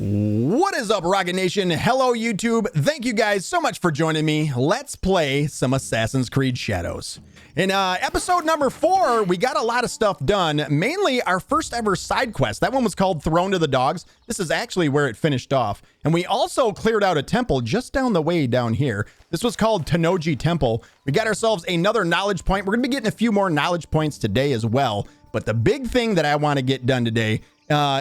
What is up, Rocket Nation? Hello, YouTube. Thank you guys so much for joining me. Let's play some Assassin's Creed Shadows. In episode number 4, we got a lot of stuff done, mainly our first ever side quest. That one was called Thrown to the Dogs. This is actually where it finished off. And we also cleared out a temple just down the way down here. This was called Tennoji Temple. We got ourselves another knowledge point. We're going to be getting a few more knowledge points today as well. But the big thing that I want to get done today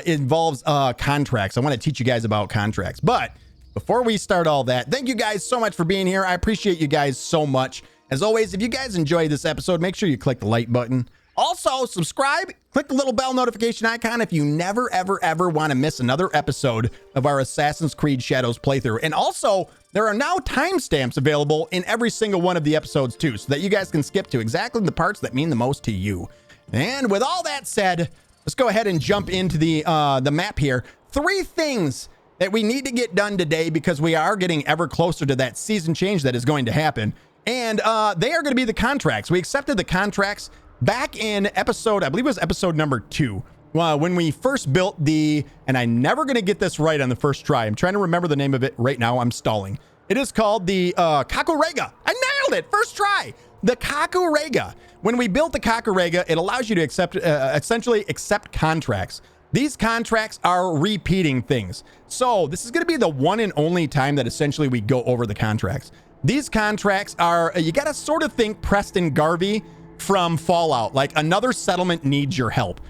involves contracts. I want to teach you guys about contracts. But before we start all that, thank you guys so much for being here. I appreciate you guys so much. As always, if you guys enjoyed this episode, make sure you click the like button. Also, subscribe, click the little bell notification icon if you never, ever want to miss another episode of our Assassin's Creed Shadows playthrough. And also, there are now timestamps available in every single one of the episodes too, so that you guys can skip to exactly the parts that mean the most to you. And with all that said, let's go ahead and jump into the map here. 3 things that we need to get done today because we are getting ever closer to that season change that is going to happen. And they are going to be the contracts. We accepted the contracts back in episode, I believe it was episode number 2, when we first built the, and I'm never going to get this right on the first try. I'm trying to remember the name of it right now. I'm stalling. It is called the Kakurega. I nailed it. First try. The Kakurega. When we built the Kakurega, it allows you to accept, essentially accept contracts. These contracts are repeating things. So this is going to be the one and only time that essentially we go over the contracts. These contracts are, you got to sort of think Preston Garvey from Fallout, like another settlement needs your help.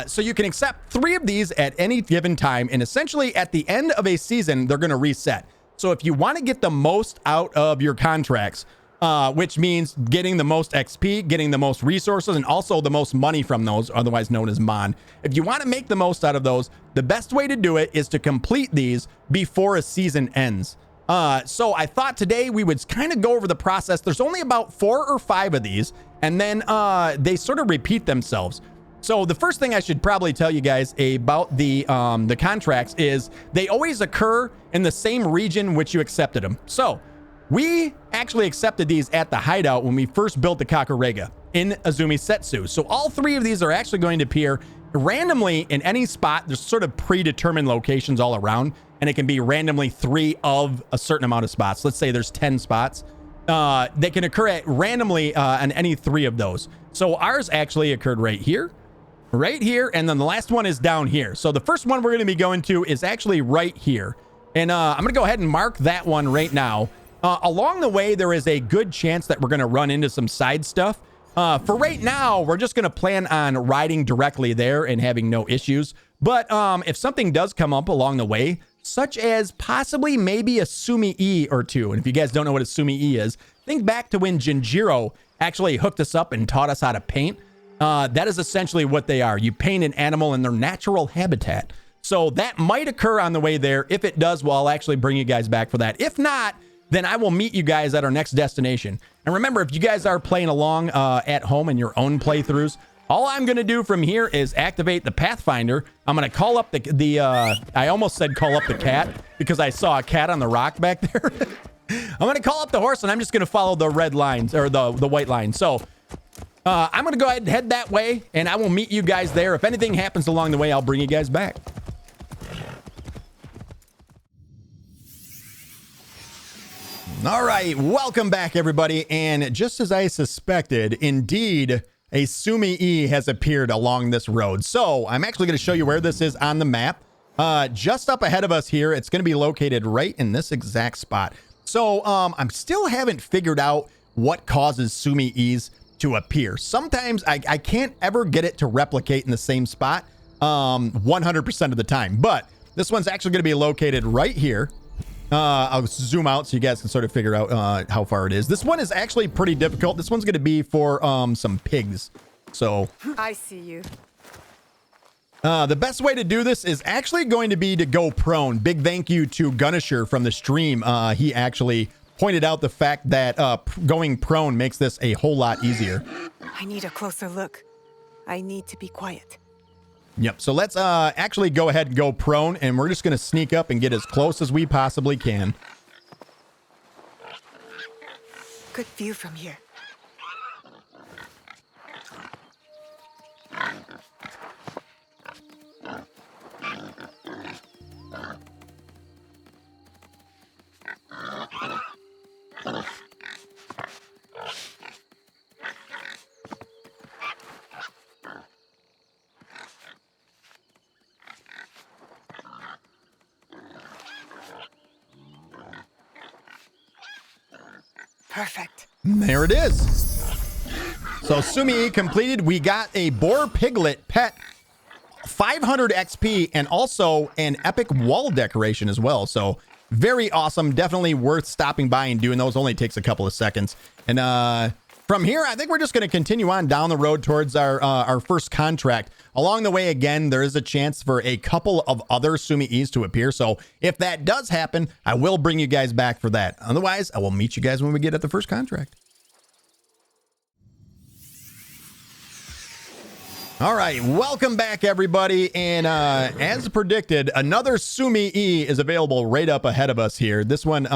So you can accept 3 of these at any given time. And essentially at the end of a season, they're going to reset. So if you want to get the most out of your contracts, which means getting the most XP, getting the most resources, and also the most money from those, otherwise known as Mon. If you want to make the most out of those, the best way to do it is to complete these before a season ends. So I thought today we would kind of go over the process. There's only about 4 or 5 of these, and then they sort of repeat themselves. So the first thing I should probably tell you guys about the contracts is they always occur in the same region which you accepted them. So we actually accepted these at the hideout when we first built the Kakurega in Azumi Setsu. So all 3 of these are actually going to appear randomly in any spot. There's sort of predetermined locations all around, and it can be randomly 3 of a certain amount of spots. Let's say there's 10 spots. They can occur at randomly on any 3 of those. So ours actually occurred right here, and then the last one is down here. So the first one we're going to be going to is actually right here. And I'm going to go ahead and mark that one right now. Along the way, there is a good chance that we're going to run into some side stuff. For right now, we're just going to plan on riding directly there and having no issues. But if something does come up along the way, such as possibly maybe a Sumi-E or 2, and if you guys don't know what a Sumi-E is, think back to when Jinjiro actually hooked us up and taught us how to paint. That is essentially what they are. You paint an animal in their natural habitat. So that might occur on the way there. If it does, well, I'll actually bring you guys back for that. If not, then I will meet you guys at our next destination. And remember, if you guys are playing along at home in your own playthroughs, all I'm going to do from here is activate the Pathfinder. I'm going to call up I almost said call up the cat because I saw a cat on the rock back there. I'm going to call up the horse, and I'm just going to follow the red lines or the white lines. So I'm going to go ahead and head that way, and I will meet you guys there. If anything happens along the way, I'll bring you guys back. All right, welcome back, everybody. And just as I suspected, indeed, a Sumi-E has appeared along this road. So I'm actually going to show you where this is on the map. Just up ahead of us here, it's going to be located right in this exact spot. So I'm still haven't figured out what causes Sumi-E's to appear. Sometimes I can't ever get it to replicate in the same spot 100% of the time. But this one's actually going to be located right here. I'll zoom out so you guys can sort of figure out how far it is. This one is actually pretty difficult. This one's going to be for some pigs. So I see you. The best way to do this is actually going to be to go prone. Big thank you to Gunisher from the stream. He actually pointed out the fact that going prone makes this a whole lot easier. I need a closer look. I need to be quiet. Yep, so let's actually go ahead and go prone, and we're just going to sneak up and get as close as we possibly can. Good view from here. Perfect. There it is. So Sumi completed. We got a boar piglet pet, 500 XP, and also an epic wall decoration as well. So very awesome. Definitely worth stopping by and doing those. Only takes a couple of seconds. And from here, I think we're just going to continue on down the road towards our first contract. Along the way, again, there is a chance for a couple of other Sumiis to appear. So if that does happen, I will bring you guys back for that. Otherwise, I will meet you guys when we get at the first contract. All right, welcome back, everybody. And as predicted, another Sumii is available right up ahead of us here. This one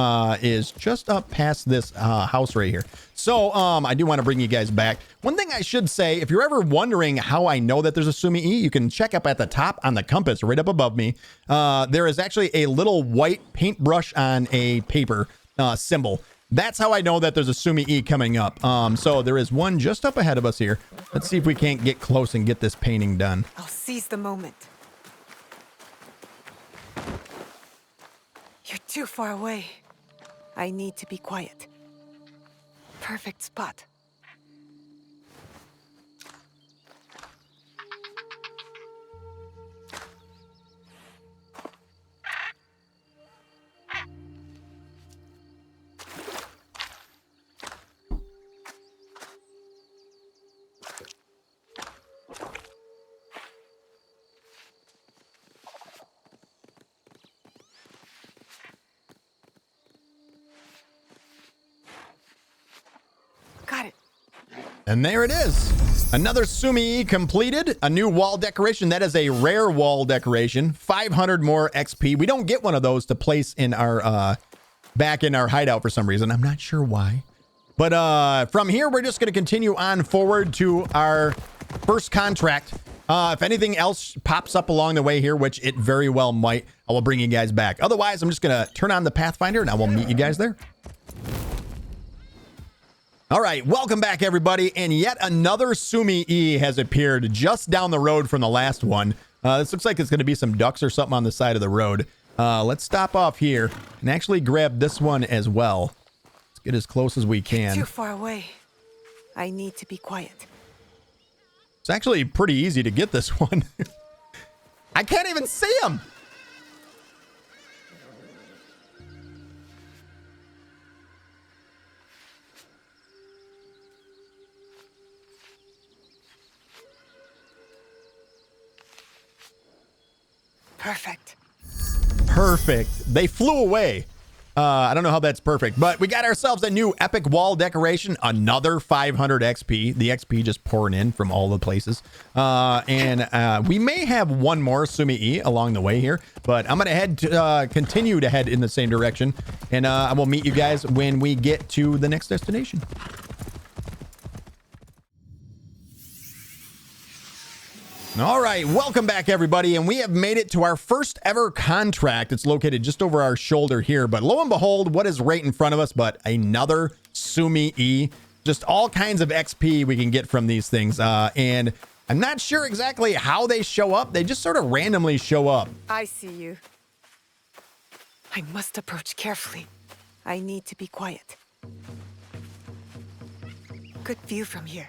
is just up past this house right here. So I do want to bring you guys back. One thing I should say, if you're ever wondering how I know that there's a Sumii, you can check up at the top on the compass right up above me. There is actually a little white paintbrush on a paper symbol. That's how I know that there's a Sumii coming up. So there is one just up ahead of us here. Let's see if we can't get close and get this painting done. I'll seize the moment. You're too far away. I need to be quiet. Perfect spot. Got it. And there it is. Another Sumii completed. A new wall decoration. That is a rare wall decoration. 500 more XP. We don't get one of those to place in our back in our hideout for some reason. I'm not sure why. But from here, we're just going to continue on forward to our first contract. If anything else pops up along the way here, which it very well might, I will bring you guys back. Otherwise, I'm just going to turn on the Pathfinder and I will meet you guys there. All right, welcome back, everybody. And yet another Sumii has appeared just down the road from the last one. This looks like it's going to be some ducks or something on the side of the road. Let's stop off here and actually grab this one as well. Let's get as close as we can. Too far away. I need to be quiet. It's actually pretty easy to get this one. I can't even see him. Perfect. Perfect. They flew away. I don't know how that's perfect, but we got ourselves a new epic wall decoration, another 500 XP. The XP just pouring in from all the places. And we may have one more Sumii along the way here, but I'm going to continue to head in the same direction. And I will meet you guys when we get to the next destination. All right, welcome back, everybody, and we have made it to our first ever contract. It's located just over our shoulder here, but lo and behold, what is right in front of us but another Sumii? Just all kinds of XP we can get from these things, and I'm not sure exactly how they show up. They just sort of randomly show up. I see you. I must approach carefully. I need to be quiet. Good view from here.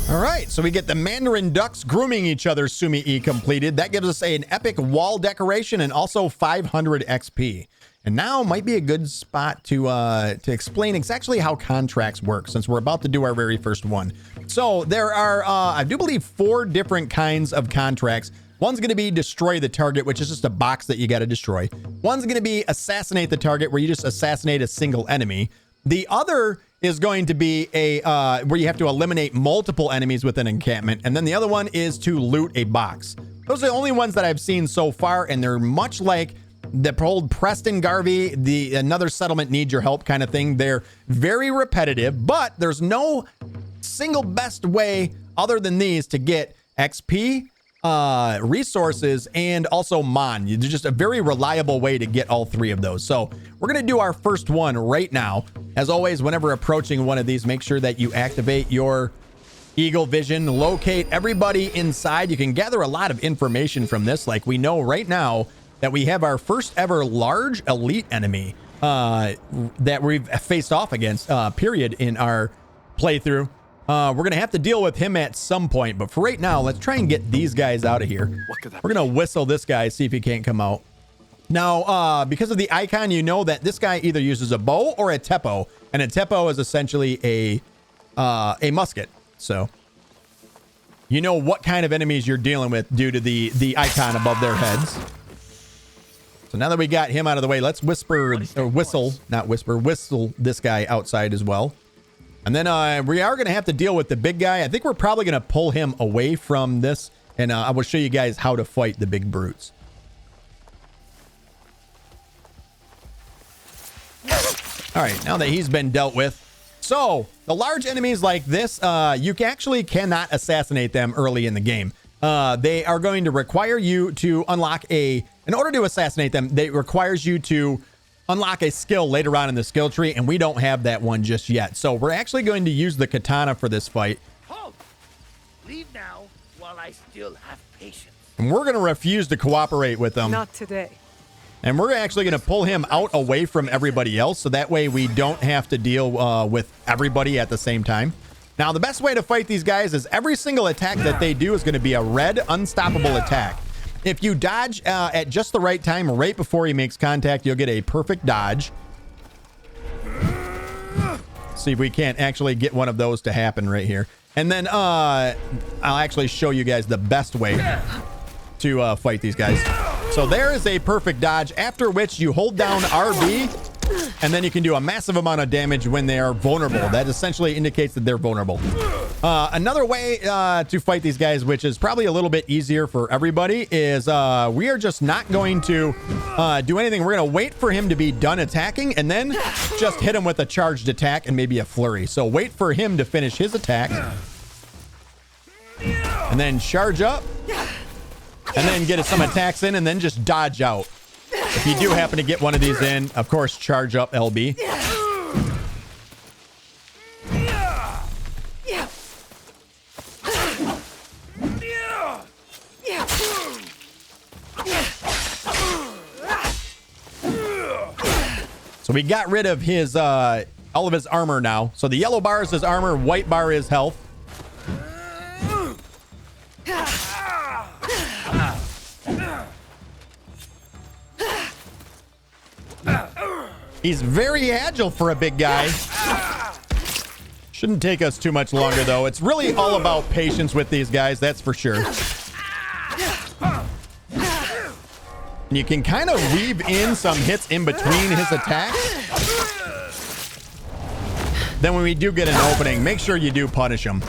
All right, so we get the Mandarin ducks grooming each other Sumii completed. That gives us an epic wall decoration and also 500 XP. And now might be a good spot to explain exactly how contracts work, since we're about to do our very first one. So there are, I do believe, 4 different kinds of contracts. One's going to be destroy the target, which is just a box that you got to destroy. One's going to be assassinate the target, where you just assassinate a single enemy. The other is going to be a where you have to eliminate multiple enemies with an encampment. And then the other one is to loot a box. Those are the only ones that I've seen so far, and they're much like the old Preston Garvey, another settlement needs your help kind of thing. They're very repetitive, but there's no single best way other than these to get XP, resources, and also Mon. It's just a very reliable way to get all 3 of those. So we're going to do our first one right now. As always, whenever approaching one of these, make sure that you activate your Eagle Vision, locate everybody inside. You can gather a lot of information from this. Like we know right now that we have our first ever large elite enemy that we've faced off against, period, in our playthrough. We're going to have to deal with him at some point, but for right now, let's try and get these guys out of here. We're going to whistle this guy, see if he can't come out. Now, because of the icon, you know that this guy either uses a bow or a teppo, and a teppo is essentially a musket. So you know what kind of enemies you're dealing with due to the icon above their heads. So now that we got him out of the way, let's whistle this guy outside as well. And then we are going to have to deal with the big guy. I think we're probably going to pull him away from this, and I will show you guys how to fight the big brutes. All right, now that he's been dealt with. So the large enemies like this, you actually cannot assassinate them early in the game. They are going to require you to unlock in order to assassinate them, they requires you to unlock a skill later on in the skill tree, and we don't have that one just yet. So we're actually going to use the katana for this fight. Halt! Leave now while I still have patience. And we're going to refuse to cooperate with them. Not today. And we're actually going to pull him out away from everybody else, so that way we don't have to deal with everybody at the same time. Now, the best way to fight these guys is every single attack that they do is going to be a red, unstoppable attack. If you dodge at just the right time, right before he makes contact, you'll get a perfect dodge. See if we can't actually get one of those to happen right here. And then I'll actually show you guys the best way to fight these guys. So there is a perfect dodge, after which you hold down RB, and then you can do a massive amount of damage when they are vulnerable. That essentially indicates that they're vulnerable. Another way to fight these guys, which is probably a little bit easier for everybody, is we are just not going to do anything. We're going to wait for him to be done attacking, and then just hit him with a charged attack and maybe a flurry. So wait for him to finish his attack, and then charge up, and then get some attacks in, and then just dodge out. If you do happen to get one of these in, of course, charge up LB. So we got rid of his all of his armor now. So the yellow bar is his armor, white bar is health. He's very agile for a big guy. Shouldn't take us too much longer, though. It's really all about patience with these guys, that's for sure. And you can kind of weave in some hits in between his attacks. Then when we do get an opening, make sure you do punish him.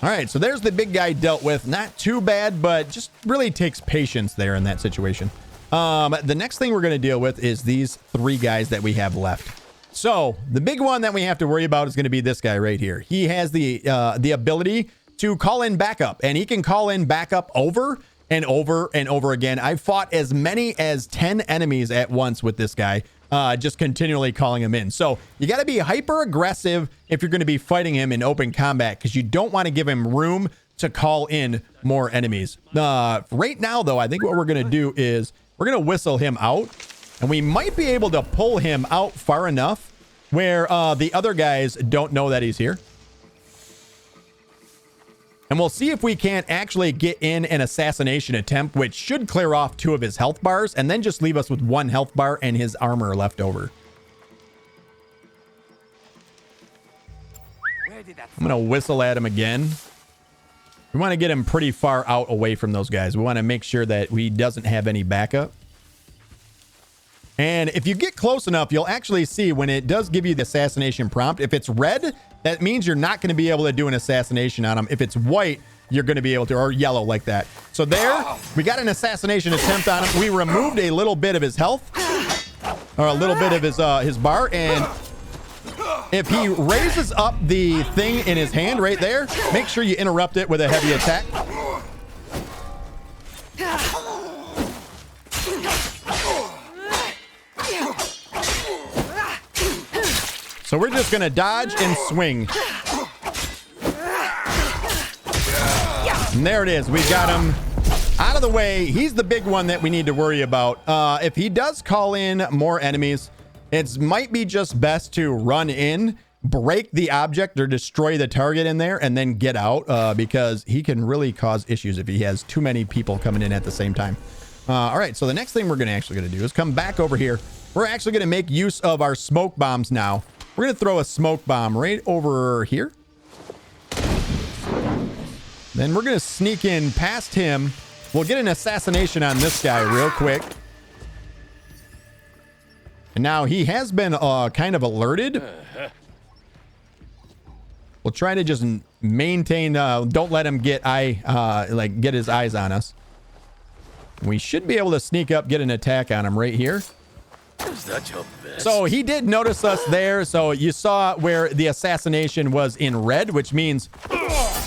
All right, so there's the big guy dealt with. Not too bad, but just really takes patience there in that situation. The next thing we're going to deal with is these 3 guys that we have left. So the big one that we have to worry about is going to be this guy right here. He has the ability to call in backup, and he can call in backup over and over and over again. I've fought as many as 10 enemies at once with this guy, just continually calling him in. So you got to be hyper aggressive if you're going to be fighting him in open combat, because you don't want to give him room to call in more enemies. Right now, though, I think what we're going to do is we're going to whistle him out, and we might be able to pull him out far enough where the other guys don't know that he's here. And we'll see if we can't actually get in an assassination attempt, which should clear off 2 of his health bars and then just leave us with 1 health bar and his armor left over. I'm going to whistle at him again. We want to get him pretty far out away from those guys. We want to make sure that he doesn't have any backup. And if you get close enough, you'll actually see when it does give you the assassination prompt. If it's red, that means you're not going to be able to do an assassination on him. If it's white, you're going to be able to, or yellow like that. So there, we got an assassination attempt on him. We removed a little bit of his health, or a little bit of his bar, and If he raises up the thing in his hand right there, make sure you interrupt it with a heavy attack. So we're just gonna dodge and swing. And there it is. We got him out of the way. He's the big one that we need to worry about. If he does call in more enemies, it might be just best to run in, break the object or destroy the target in there, and then get out because he can really cause issues if he has too many people coming in at the same time. All right, so the next thing we're actually going to do is come back over here. We're actually going to make use of our smoke bombs now. We're going to throw a smoke bomb right over here. Then we're going to sneak in past him. We'll get an assassination on this guy real quick. And now he has been kind of alerted. We'll try to just maintain, don't let him get get his eyes on us. We should be able to sneak up, get an attack on him right here. So he did notice us there. So you saw where the assassination was in red, which means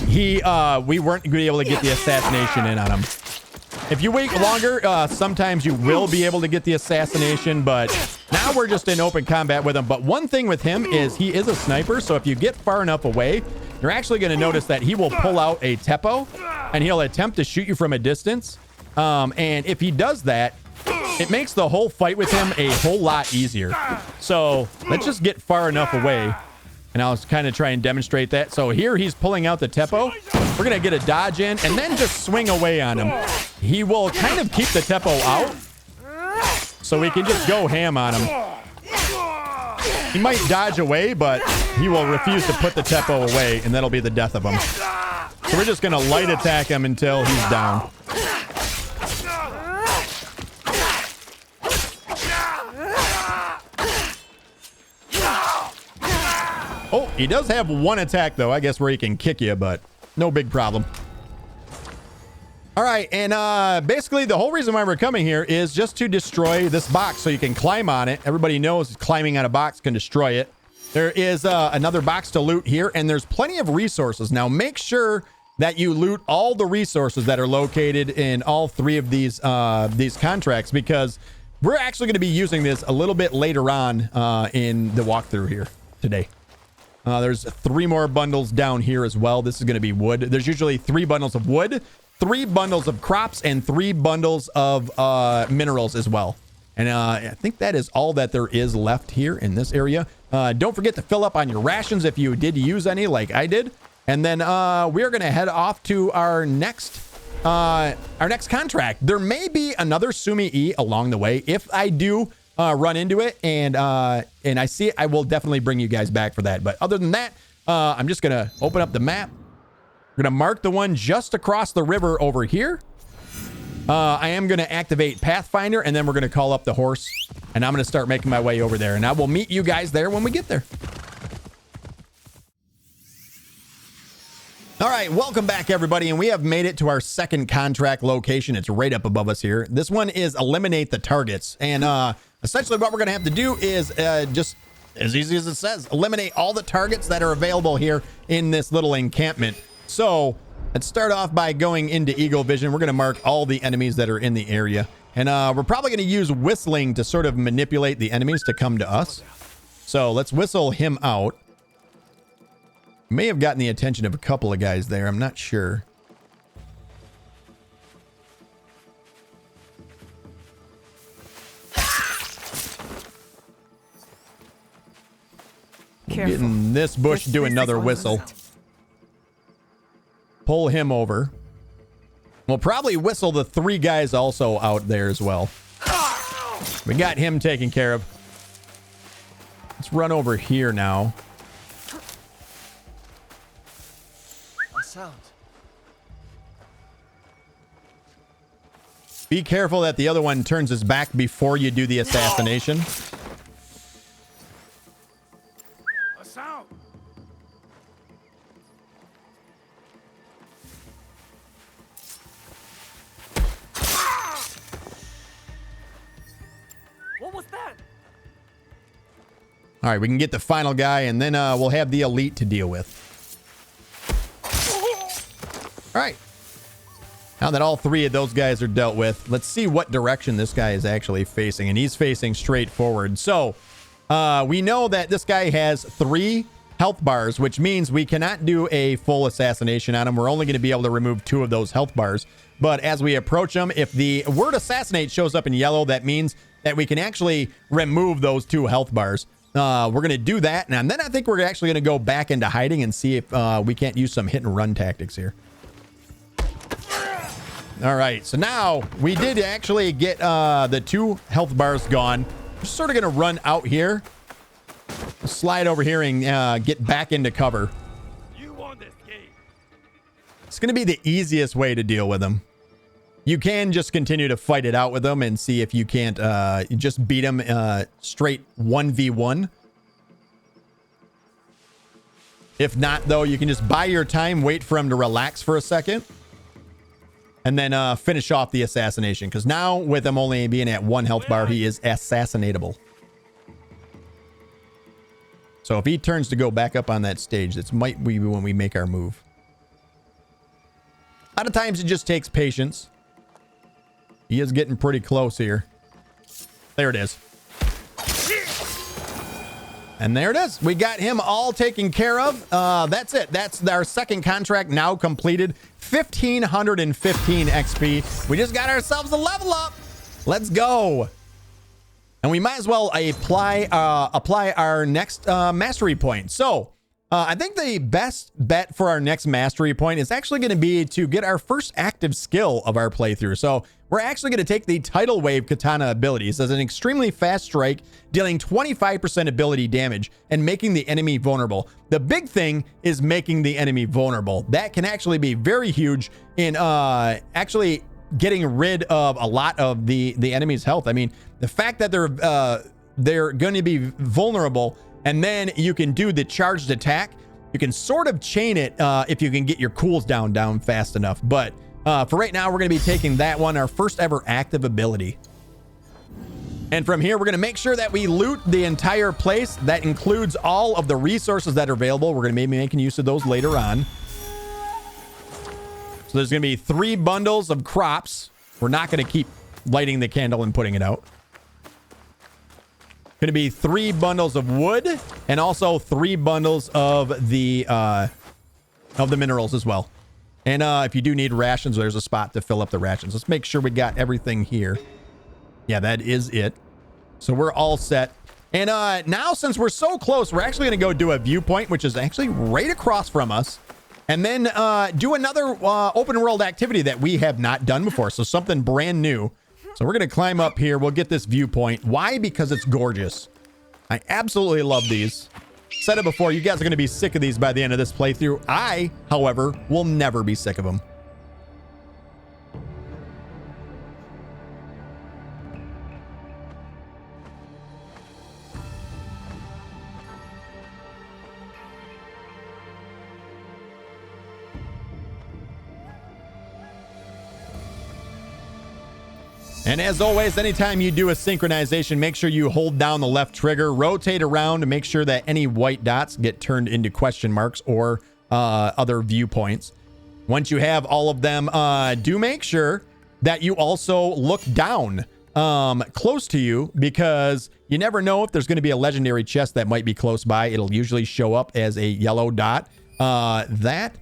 we weren't going to be able to get the assassination in on him. If you wait longer, sometimes you will be able to get the assassination, but now we're just in open combat with him. But one thing with him is he is a sniper, so if you get far enough away, you're actually going to notice that he will pull out a Teppo, and he'll attempt to shoot you from a distance. And if he does that, it makes the whole fight with him a whole lot easier. So let's just get far enough away, and I'll kind of try and demonstrate that. So here he's pulling out the Teppo. We're going to get a dodge in and then just swing away on him. He will kind of keep the Teppo out, so we can just go ham on him. He might dodge away, but he will refuse to put the Teppo away, and that'll be the death of him. So we're just going to light attack him until he's down. Oh, he does have one attack, though, I guess, where he can kick you, but no big problem. All right, and basically the whole reason why we're coming here is just to destroy this box so you can climb on it. Everybody knows climbing on a box can destroy it. There is another box to loot here, and there's plenty of resources. Now, make sure that you loot all the resources that are located in all three of these contracts, because we're actually going to be using this a little bit later on in the walkthrough here today. There's 3 more bundles down here as well. This is going to be wood. There's usually 3 bundles of wood, 3 bundles of crops, and 3 bundles of minerals as well. And I think that is all that there is left here in this area. Don't forget to fill up on your rations if you did use any like I did. And then we're going to head off to our next contract. There may be another Sumi-E along the way. If I do run into it and I see it, I will definitely bring you guys back for that. But other than that, I'm just going to open up the map. We're going to mark the one just across the river over here. I am going to activate Pathfinder, and then we're going to call up the horse, and I'm going to start making my way over there, and I will meet you guys there when we get there. All right, welcome back, everybody, and we have made it to our second contract location. It's right up above us here. This one is eliminate the targets, and essentially what we're going to have to do is just as easy as it says, eliminate all the targets that are available here in this little encampment. So let's start off by going into Eagle Vision. We're going to mark all the enemies that are in the area, and we're probably going to use whistling to sort of manipulate the enemies to come to us. So let's whistle him out. May have gotten the attention of a couple of guys there. I'm not sure. We'll get in this bush, do another whistle. Pull him over. We'll probably whistle the 3 guys also out there as well. We got him taken care of. Let's run over here now. Sound. Be careful that the other one turns his back before you do the assassination. A sound. What was that? All right, we can get the final guy, and then we'll have the elite to deal with. All right. Now that all 3 of those guys are dealt with, let's see what direction this guy is actually facing. And he's facing straight forward. So we know that this guy has 3 health bars, which means we cannot do a full assassination on him. We're only going to be able to remove 2 of those health bars. But as we approach him, if the word assassinate shows up in yellow, that means that we can actually remove those 2 health bars. We're going to do that. And then I think we're actually going to go back into hiding and see if we can't use some hit and run tactics here. All right, so now we did actually get the 2 health bars gone. We're sort of going to run out here, slide over here, and get back into cover. You won this game. It's going to be the easiest way to deal with them. You can just continue to fight it out with them and see if you can't just beat them straight 1v1. If not, though, you can just buy your time, wait for him to relax for a second, and then finish off the assassination. Because now, with him only being at 1 health bar, he is assassinatable. So if he turns to go back up on that stage, this might be when we make our move. A lot of times it just takes patience. He is getting pretty close here. There it is. And there it is. We got him all taken care of. That's it. That's our second contract now completed. 1,515 XP. We just got ourselves a level up. Let's go. And we might as well apply our next mastery point. So I think the best bet for our next mastery point is actually going to be to get our first active skill of our playthrough. So we're actually going to take the Tidal Wave Katana abilities as an extremely fast strike, dealing 25% ability damage and making the enemy vulnerable. The big thing is making the enemy vulnerable. That can actually be very huge in actually getting rid of a lot of the enemy's health. I mean, the fact that they're going to be vulnerable, and then you can do the charged attack. You can sort of chain it if you can get your cools down fast enough. But for right now, we're going to be taking that one, our first ever active ability. And from here, we're going to make sure that we loot the entire place. That includes all of the resources that are available. We're going to be making use of those later on. So there's going to be 3 bundles of crops. We're not going to keep lighting the candle and putting it out. Going to be 3 bundles of wood and also 3 bundles of the minerals as well. And if you do need rations, there's a spot to fill up the rations. Let's make sure we got everything here. Yeah, that is it. So we're all set. And now, since we're so close, we're actually going to go do a viewpoint, which is actually right across from us. And then do another open world activity that we have not done before. So something brand new. So we're going to climb up here. We'll get this viewpoint. Why? Because it's gorgeous. I absolutely love these. Said it before, you guys are going to be sick of these by the end of this playthrough. I, however, will never be sick of them. And as always, anytime you do a synchronization, make sure you hold down the left trigger, rotate around to make sure that any white dots get turned into question marks or other viewpoints. Once you have all of them, do make sure that you also look down close to you, because you never know if there's going to be a legendary chest that might be close by. It'll usually show up as a yellow dot. That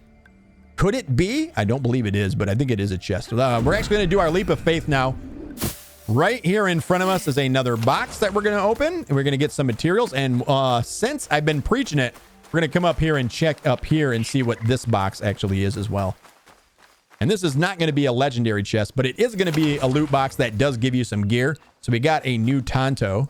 could it be? I don't believe it is, but I think it is a chest. We're actually going to do our leap of faith now. Right here in front of us is another box that we're going to open, and we're going to get some materials. And since I've been preaching it, we're going to come up here and check up here and see what this box actually is as well. And this is not going to be a legendary chest, but it is going to be a loot box that does give you some gear. So we got a new Tonto,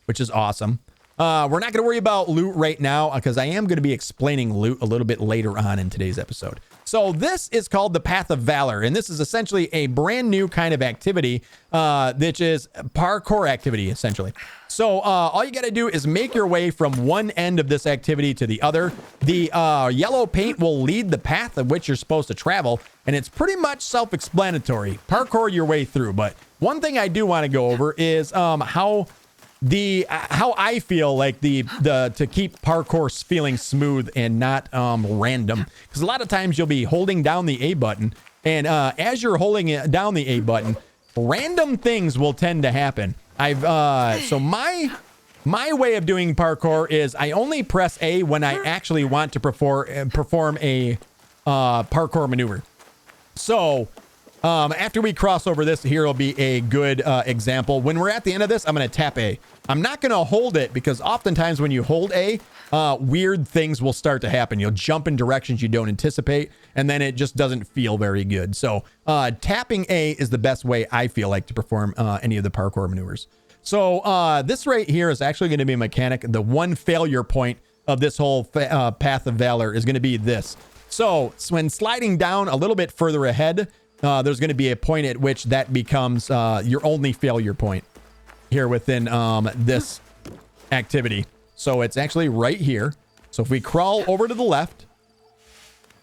which is awesome. We're not going to worry about loot right now, because I am going to be explaining loot a little bit later on in today's episode. So this is called the Path of Valor, and this is essentially a brand new kind of activity, which is parkour activity, essentially. So all you got to do is make your way from one end of this activity to the other. The yellow paint will lead the path of which you're supposed to travel, and it's pretty much self-explanatory. Parkour your way through, but one thing I do want to go over is how the how I feel like the to keep parkour feeling smooth and not random, because a lot of times you'll be holding down the A button, and as you're holding it down the A button, random things will tend to happen. So my way of doing parkour is I only press A when I actually want to perform a parkour maneuver. So after we cross over this, here will be a good example. When we're at the end of this, I'm going to tap A. I'm not going to hold it, because oftentimes when you hold A, weird things will start to happen. You'll jump in directions you don't anticipate, and then it just doesn't feel very good. So tapping A is the best way I feel like to perform any of the parkour maneuvers. So this right here is actually going to be a mechanic. The one failure point of this whole Path of Valor is going to be this. So when sliding down a little bit further ahead, there's going to be a point at which that becomes your only failure point here within this activity. So it's actually right here. So if we crawl over to the left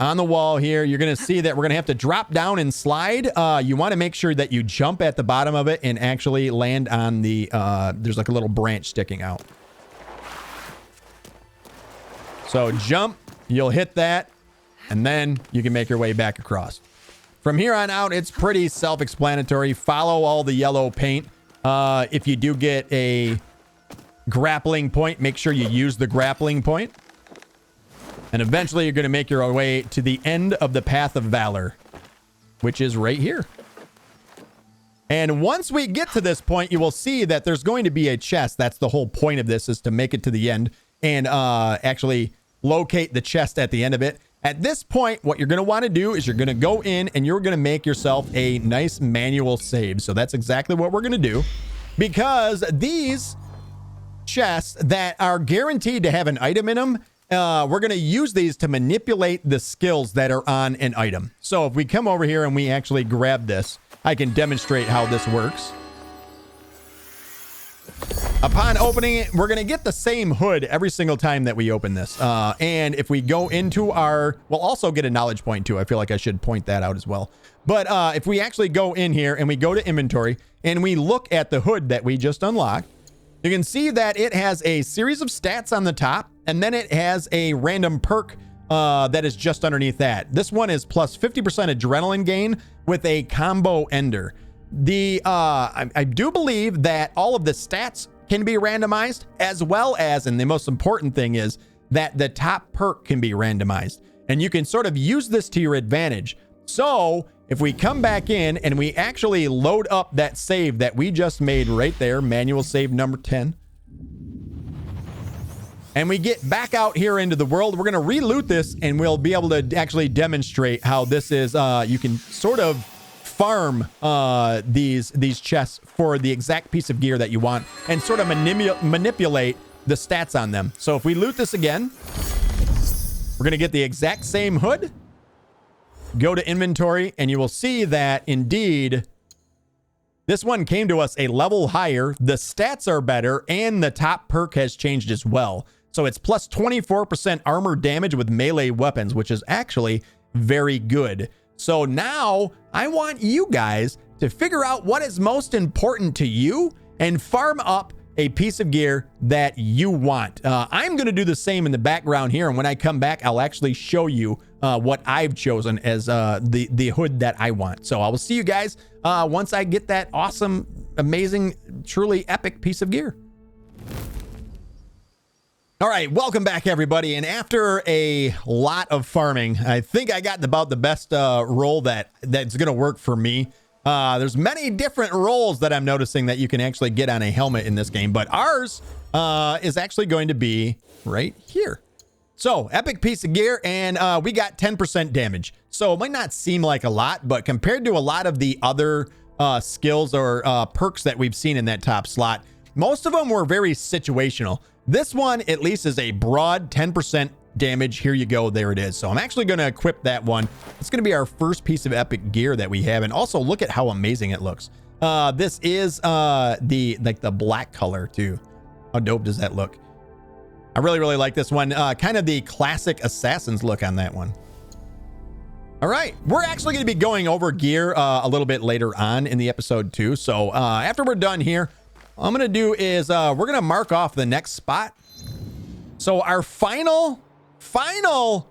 on the wall here, you're going to see that we're going to have to drop down and slide. You want to make sure that you jump at the bottom of it and actually land on the, there's like a little branch sticking out. So jump, you'll hit that, and then you can make your way back across. From here on out, it's pretty self-explanatory. Follow all the yellow paint. If you do get a grappling point, make sure you use the grappling point. And eventually you're going to make your way to the end of the Path of Valor, which is right here. And once we get to this point, you will see that there's going to be a chest. That's the whole point of this, is to make it to the end and actually locate the chest at the end of it. At this point, what you're going to want to do is you're going to go in and you're going to make yourself a nice manual save. So that's exactly what we're going to do, because these chests that are guaranteed to have an item in them, we're going to use these to manipulate the skills that are on an item. So if we come over here and we actually grab this, I can demonstrate how this works. Upon opening it, we're going to get the same hood every single time that we open this. And if we go into we'll also get a knowledge point too. I feel like I should point that out as well. But if we actually go in here and we go to inventory and we look at the hood that we just unlocked, you can see that it has a series of stats on the top, and then it has a random perk that is just underneath that. This one is plus 50% adrenaline gain with a combo ender. I do believe that all of the stats can be randomized, as well as, and the most important thing is that the top perk can be randomized, and you can sort of use this to your advantage. So if we come back in and we actually load up that save that we just made right there, manual save number 10, and we get back out here into the world, we're going to re-loot this, and we'll be able to actually demonstrate how this is, you can sort of farm these chests for the exact piece of gear that you want and sort of manipulate the stats on them. So if we loot this again, we're going to get the exact same hood. Go to inventory, and you will see that indeed this one came to us a level higher. The stats are better, and the top perk has changed as well. So it's plus 24% armor damage with melee weapons, which is actually very good. So now I want you guys to figure out what is most important to you and farm up a piece of gear that you want. I'm going to do the same in the background here. And when I come back, I'll actually show you what I've chosen as the hood that I want. So I will see you guys once I get that awesome, amazing, truly epic piece of gear. All right, welcome back, everybody. And after a lot of farming, I think I got about the best roll that's going to work for me. There's many different rolls that I'm noticing that you can actually get on a helmet in this game, but ours is actually going to be right here. So, epic piece of gear, and we got 10% damage. So, it might not seem like a lot, but compared to a lot of the other skills or perks that we've seen in that top slot, most of them were very situational. This one, at least, is a broad 10% damage. Here you go. There it is. So I'm actually going to equip that one. It's going to be our first piece of epic gear that we have. And also look at how amazing it looks. This is the black color too. How dope does that look? I really, really like this one. Kind of the classic Assassin's look on that one. All right. We're actually going to be going over gear a little bit later on in the episode too. So after we're done here, All I'm going to do is we're going to mark off the next spot. So our final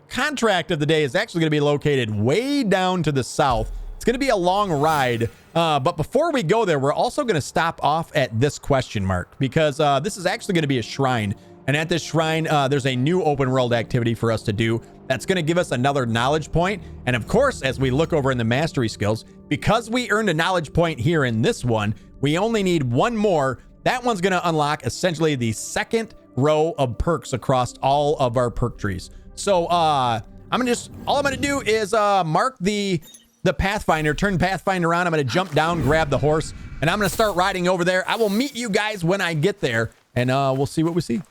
contract of the day is actually going to be located way down to the south. It's going to be a long ride. But before we go there, we're also going to stop off at this question mark because this is actually going to be a shrine. And at this shrine, there's a new open world activity for us to do. That's going to give us another knowledge point. And of course, as we look over in the mastery skills, because we earned a knowledge point here in this one, we only need one more. That one's going to unlock essentially the second row of perks across all of our perk trees. So all I'm going to do is mark the Pathfinder, turn Pathfinder on. I'm going to jump down, grab the horse, and I'm going to start riding over there. I will meet you guys when I get there, and we'll see what we see.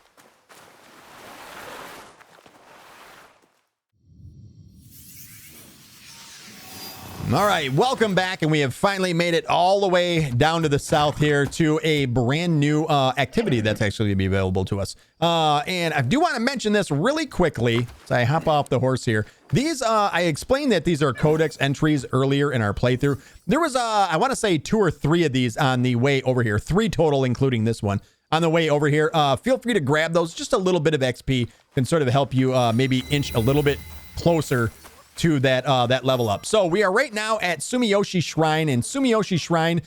All right, welcome back, and we have finally made it all the way down to the south here to a brand new activity that's actually going to be available to us. And I do want to mention this really quickly as I hop off the horse here. These, I explained that these are codex entries earlier in our playthrough. There was, I want to say 2 or 3 of these on the way over here. 3 total, including this one. On the way over here, feel free to grab those. Just a little bit of XP can sort of help you maybe inch a little bit closer to that that level up. So we are right now at Sumiyoshi Shrine, and Sumiyoshi Shrine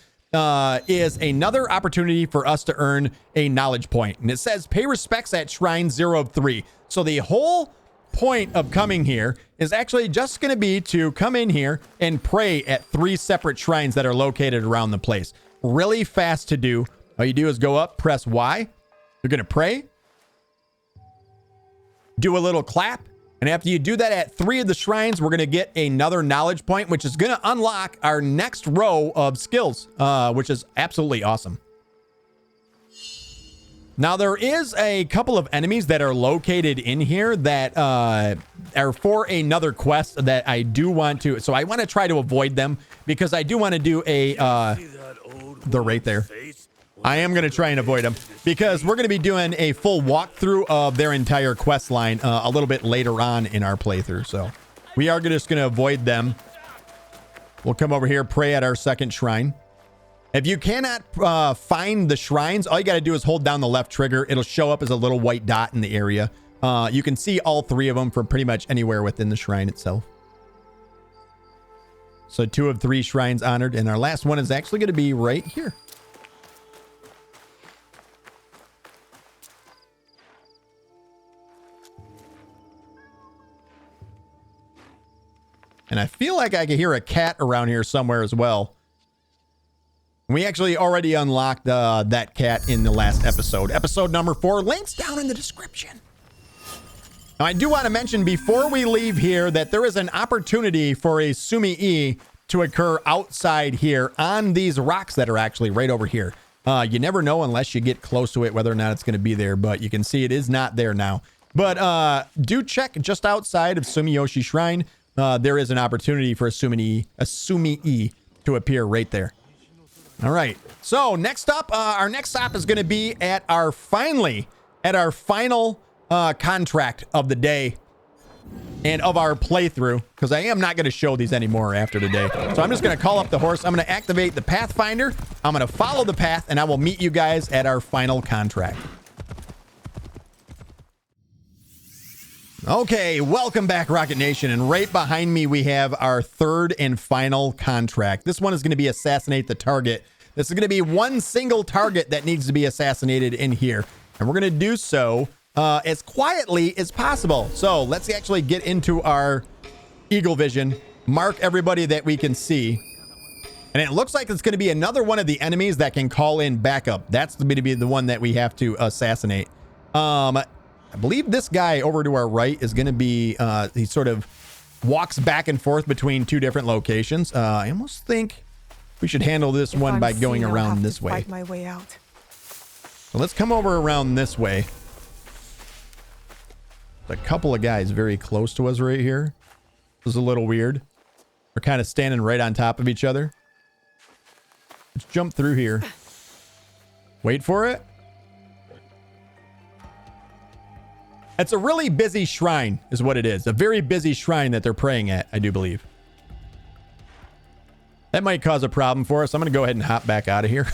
is another opportunity for us to earn a knowledge point. And it says pay respects at Shrine 0 of 3. So the whole point of coming here is actually just going to be to come in here and pray at 3 separate shrines that are located around the place. Really fast to do. All you do is go up, press Y. You're going to pray. Do a little clap. And after you do that at 3 of the shrines, we're going to get another knowledge point, which is going to unlock our next row of skills, which is absolutely awesome. Now, there is a couple of enemies that are located in here that are for another quest that I do want to. So I want to try to avoid them because I do want to do a... they're right there. I am going to try and avoid them because we're going to be doing a full walkthrough of their entire quest line a little bit later on in our playthrough. So we are just going to avoid them. We'll come over here, pray at our second shrine. If you cannot find the shrines, all you got to do is hold down the left trigger. It'll show up as a little white dot in the area. You can see all 3 of them from pretty much anywhere within the shrine itself. So 2 of 3 shrines honored, and our last one is actually going to be right here. And I feel like I can hear a cat around here somewhere as well. We actually already unlocked that cat in the last episode. Episode number 4. Links down in the description. Now, I do want to mention before we leave here that there is an opportunity for a Sumi-E to occur outside here on these rocks that are actually right over here. You never know unless you get close to it whether or not it's going to be there, but you can see it is not there now. But do check just outside of Sumiyoshi Shrine. There is an opportunity for a Sumi-E to appear right there. All right. So next up, our next stop is going to be at our final contract of the day and of our playthrough, because I am not going to show these anymore after today. So I'm just going to call up the horse. I'm going to activate the Pathfinder. I'm going to follow the path, and I will meet you guys at our final contract. Okay, welcome back, Rocket Nation. And right behind me, we have our third and final contract. This one is going to be assassinate the target. This is going to be one single target that needs to be assassinated in here. And we're going to do so as quietly as possible. So let's actually get into our Eagle Vision, mark everybody that we can see. And it looks like it's going to be another one of the enemies that can call in backup. That's going to be the one that we have to assassinate. I believe this guy over to our right is going to be, he sort of walks back and forth between 2 different locations. I almost think we should handle this one by going around this way. Fight my way out. So let's come over around this way. A couple of guys very close to us right here. This is a little weird. We're kind of standing right on top of each other. Let's jump through here. Wait for it. It's a really busy shrine is what it is. A very busy shrine that they're praying at, I do believe. That might cause a problem for us. I'm going to go ahead and hop back out of here.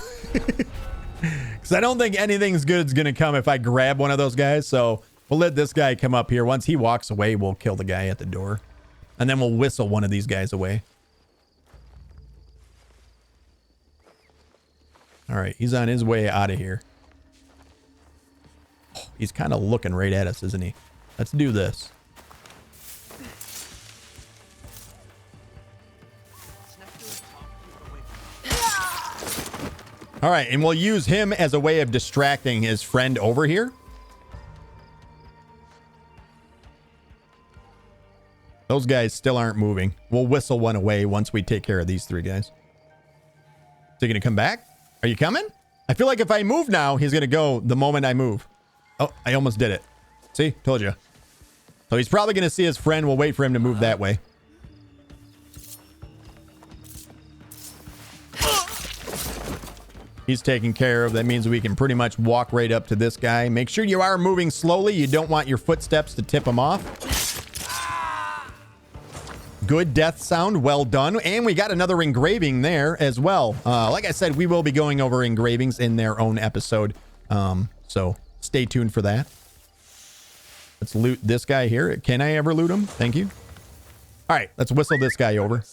Because I don't think anything's good is going to come if I grab one of those guys. So we'll let this guy come up here. Once he walks away, we'll kill the guy at the door. And then we'll whistle one of these guys away. All right, he's on his way out of here. Oh, he's kind of looking right at us, isn't he? Let's do this. All right, and we'll use him as a way of distracting his friend over here. Those guys still aren't moving. We'll whistle one away once we take care of these three guys. Is he going to come back? Are you coming? I feel like if I move now, he's going to go the moment I move. Oh, I almost did it. See? Told you. So he's probably going to see his friend. We'll wait for him to move that way. He's taken care of. That means we can pretty much walk right up to this guy. Make sure you are moving slowly. You don't want your footsteps to tip him off. Good death sound. Well done. And we got another engraving there as well. Like I said, we will be going over engravings in their own episode. So stay tuned for that. Let's loot this guy here. Can I ever loot him? Thank you. All right, let's whistle this guy over.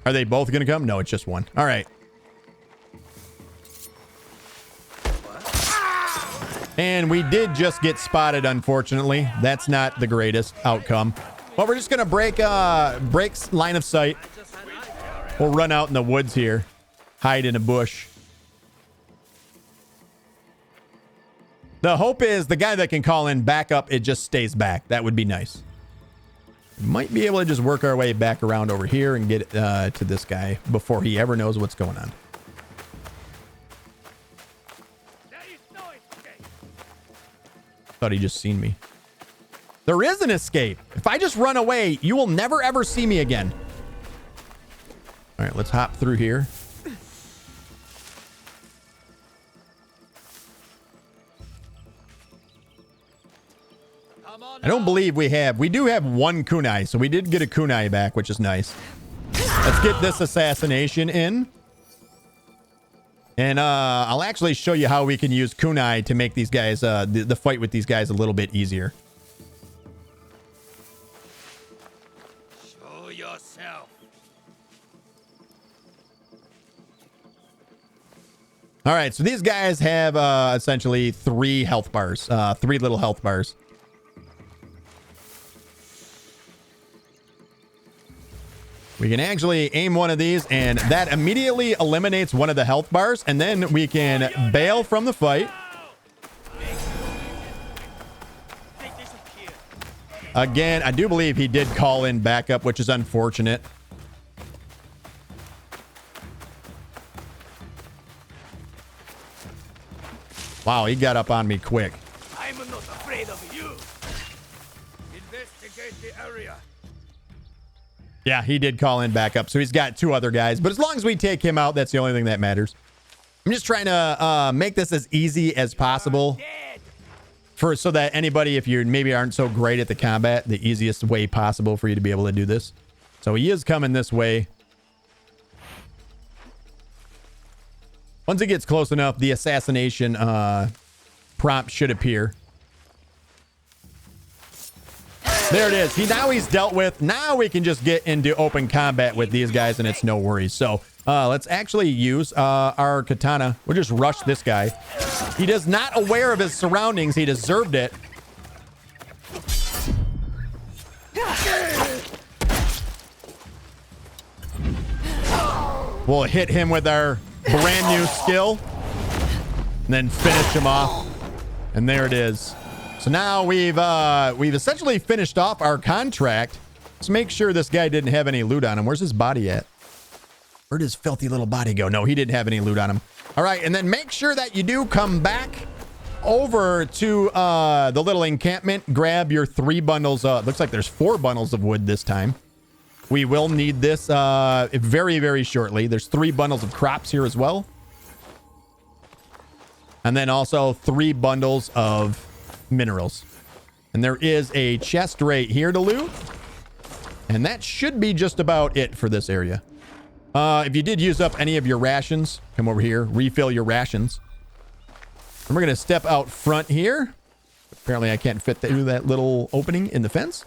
Are they both going to come? No, it's just one. All right. And we did just get spotted, unfortunately. That's not the greatest outcome. But we're just going to break line of sight. We'll run out in the woods here. Hide in a bush. The hope is the guy that can call in backup, it just stays back. That would be nice. Might be able to just work our way back around over here and get to this guy before he ever knows what's going on. Thought he just seen me. There is an escape. If I just run away, you will never ever see me again. All right, let's hop through here. I don't believe we have. We do have one kunai, so we did get a kunai back, which is nice. Let's get this assassination in. And I'll actually show you how we can use kunai to make these guys, the fight with these guys a little bit easier. Show yourself. All right, so these guys have essentially 3 health bars, 3 little health bars. We can actually aim one of these, and that immediately eliminates one of the health bars, and then we can bail from the fight. Again, I do believe he did call in backup, which is unfortunate. Wow, he got up on me quick. I'm not afraid of you. Investigate the area. Yeah, he did call in backup, so he's got 2 other guys. But as long as we take him out, that's the only thing that matters. I'm just trying to make this as easy as possible so that anybody, if you maybe aren't so great at the combat, the easiest way possible for you to be able to do this. So he is coming this way. Once it gets close enough, the assassination prompt should appear. There it is. Now he's dealt with. Now we can just get into open combat with these guys, and it's no worries. So let's actually use our katana. We'll just rush this guy. He is not aware of his surroundings. He deserved it. We'll hit him with our brand new skill and then finish him off. And there it is. So now we've essentially finished off our contract. Let's make sure this guy didn't have any loot on him. Where's his body at? Where'd his filthy little body go? No, he didn't have any loot on him. All right, and then make sure that you do come back over to the little encampment. Grab your 3 bundles. Looks like there's 4 bundles of wood this time. We will need this very, very shortly. There's 3 bundles of crops here as well. And then also 3 bundles of minerals. And there is a chest right here to loot. And that should be just about it for this area. If you did use up any of your rations, come over here, refill your rations. And we're going to step out front here. Apparently I can't fit through that little opening in the fence.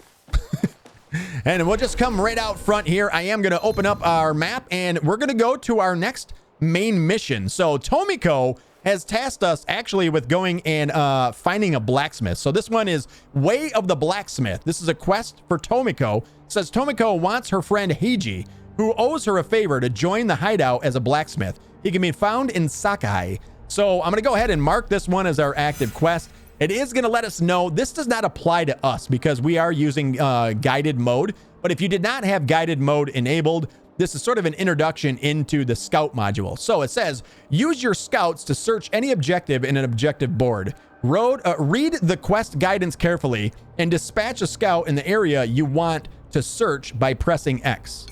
And we'll just come right out front here. I am going to open up our map and we're going to go to our next main mission. So Tomiko has tasked us actually with going and finding a blacksmith. So this one is Way of the Blacksmith. This is a quest for Tomiko. It says Tomiko wants her friend Heiji, who owes her a favor, to join the hideout as a blacksmith. He can be found in Sakai. So I'm going to go ahead and mark this one as our active quest. It is going to let us know this does not apply to us because we are using guided mode. But if you did not have guided mode enabled, this is sort of an introduction into the scout module. So it says, use your scouts to search any objective in an objective board. Read the quest guidance carefully and dispatch a scout in the area you want to search by pressing X.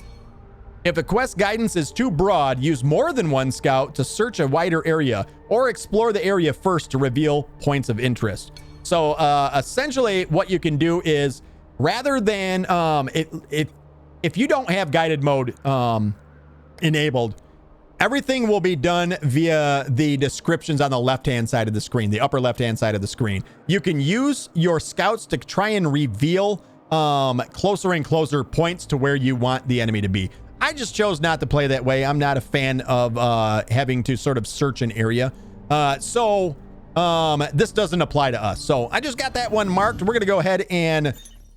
If the quest guidance is too broad, use more than one scout to search a wider area or explore the area first to reveal points of interest. So essentially what you can do is rather than if you don't have guided mode enabled, everything will be done via the descriptions on the left-hand side of the screen, the upper left-hand side of the screen. You can use your scouts to try and reveal closer and closer points to where you want the enemy to be. I just chose not to play that way. I'm not a fan of having to sort of search an area. So this doesn't apply to us. So I just got that one marked. We're going to go ahead and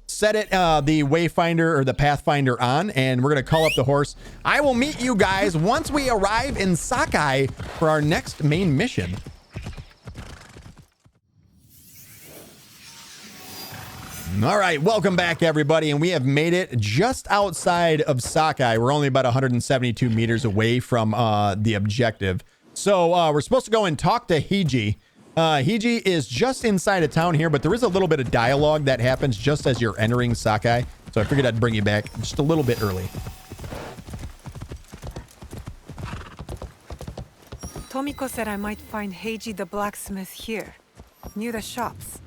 set it, the Wayfinder or the Pathfinder on, and we're going to call up the horse. I will meet you guys once we arrive in Sakai for our next main mission. All right, welcome back, everybody, and we have made it just outside of Sakai. We're only about 172 meters away from the objective. So we're supposed to go and talk to Heiji. Heiji is just inside of town here, but there is a little bit of dialogue that happens just as you're entering Sakai. So I figured I'd bring you back just a little bit early. Tomiko said I might find Heiji the blacksmith here, near the shops.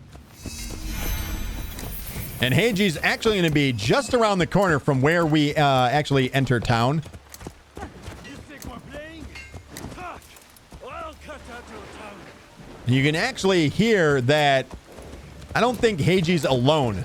And Heiji's actually going to be just around the corner from where we actually enter town. You think we're playing? Fuck! I'll cut out your tongue. You can actually hear that I don't think Heiji's alone.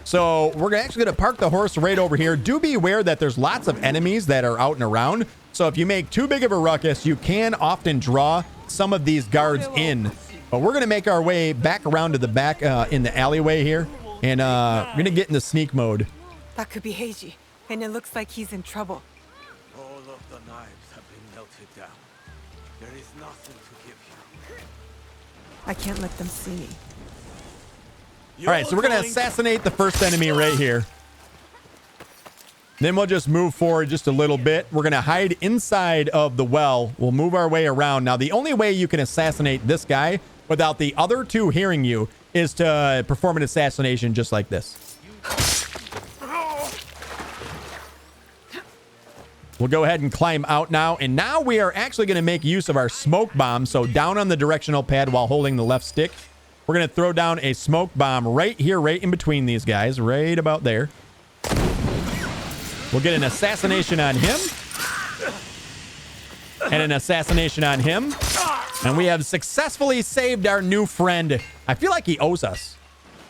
So we're actually going to park the horse right over here. Do be aware that there's lots of enemies that are out and around. So if you make too big of a ruckus, you can often draw some of these guards in. But we're going to make our way back around to the back in the alleyway here. And we're going to get into sneak mode. That could be Heiji, and it looks like he's in trouble. All of the knives have been melted down. There is nothing to give you. I can't let them see me. All right, so we're going to assassinate the first enemy right here. Then we'll just move forward just a little bit. We're going to hide inside of the well. We'll move our way around. Now, the only way you can assassinate this guy without the other two hearing you is to perform an assassination just like this. We'll go ahead and climb out now. And now we are actually going to make use of our smoke bomb. So down on the directional pad while holding the left stick, we're going to throw down a smoke bomb right here, right in between these guys, right about there. We'll get an assassination on him. And an assassination on him. And we have successfully saved our new friend. I feel like he owes us.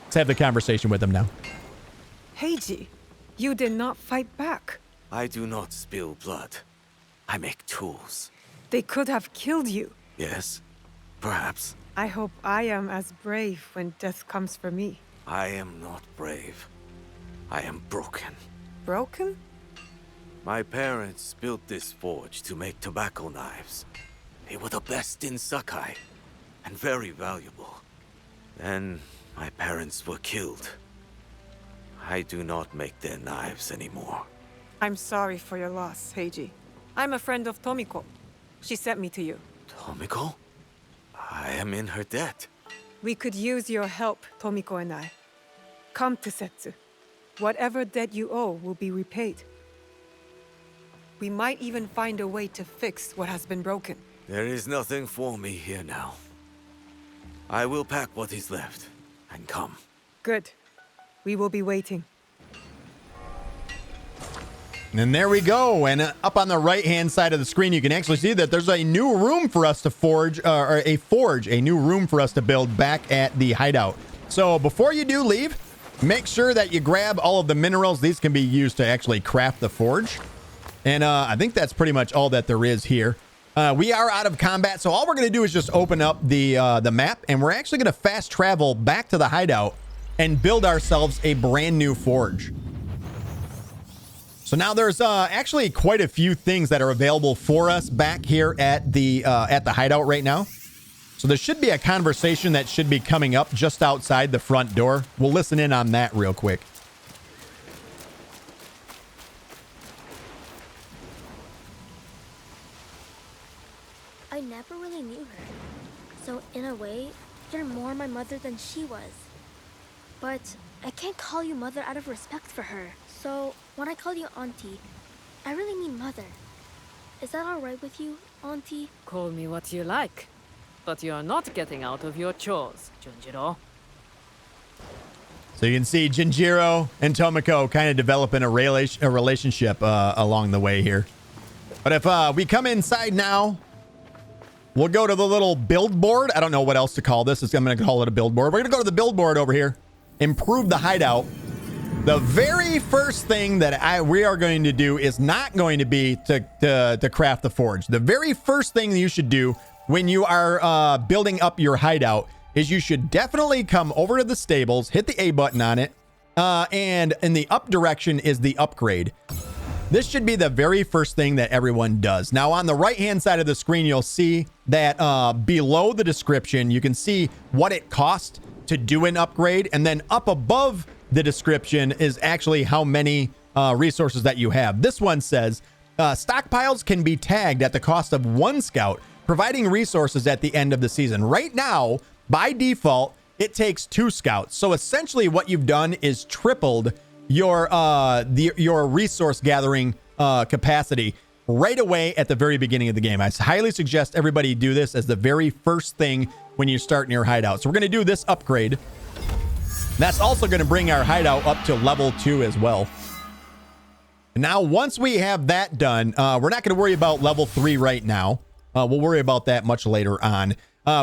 Let's have the conversation with him now. Heiji, you did not fight back. I do not spill blood. I make tools. They could have killed you. Yes, perhaps. I hope I am as brave when death comes for me. I am not brave. I am broken. Broken? My parents built this forge to make tobacco knives. They were the best in Sakai, and very valuable. Then my parents were killed. I do not make their knives anymore. I'm sorry for your loss, Heiji. I'm a friend of Tomiko. She sent me to you. Tomiko? I am in her debt. We could use your help, Tomiko and I. Come to Setsu. Whatever debt you owe will be repaid. We might even find a way to fix what has been broken. There is nothing for me here now. I will pack what is left and come. Good. We will be waiting. And there we go. And up on the right-hand side of the screen, you can actually see that there's a new room for us to forge, a new room for us to build back at the hideout. So before you do leave, make sure that you grab all of the minerals. These can be used to actually craft the forge. And I think that's pretty much all that there is here. We are out of combat, so all we're going to do is just open up the map, and we're actually going to fast travel back to the hideout and build ourselves a brand new forge. So now there's actually quite a few things that are available for us back here at the hideout right now. So there should be a conversation that should be coming up just outside the front door. We'll listen in on that real quick. I never really knew her. So in a way, you're more my mother than she was. But I can't call you mother out of respect for her. So when I call you auntie, I really mean mother. Is that alright with you, auntie? Call me what you like, but you're not getting out of your chores, Junjiro. So you can see Jinjiro and Tomoko kind of developing a relationship along the way here. But if we come inside now, we'll go to the little build board. I don't know what else to call this. I'm going to call it a build board. We're going to go to the build board over here. Improve the hideout. The very first thing that we are going to do is not going to be to craft the forge. The very first thing that you should do when you are building up your hideout is you should definitely come over to the stables, hit the A button on it, and in the up direction is the upgrade. This should be the very first thing that everyone does. Now, on the right-hand side of the screen, you'll see that below the description, you can see what it costs to do an upgrade. And then up above the description is actually how many resources that you have. This one says, stockpiles can be tagged at the cost of 1 scout, providing resources at the end of the season. Right now, by default, it takes 2 scouts. So essentially what you've done is tripled your resource gathering capacity right away at the very beginning of the game. I highly suggest everybody do this as the very first thing when you start in your hideout. So we're going to do this upgrade. That's also going to bring our hideout up to level 2 as well. Now, once we have that done, we're not going to worry about level 3 right now. We'll worry about that much later on.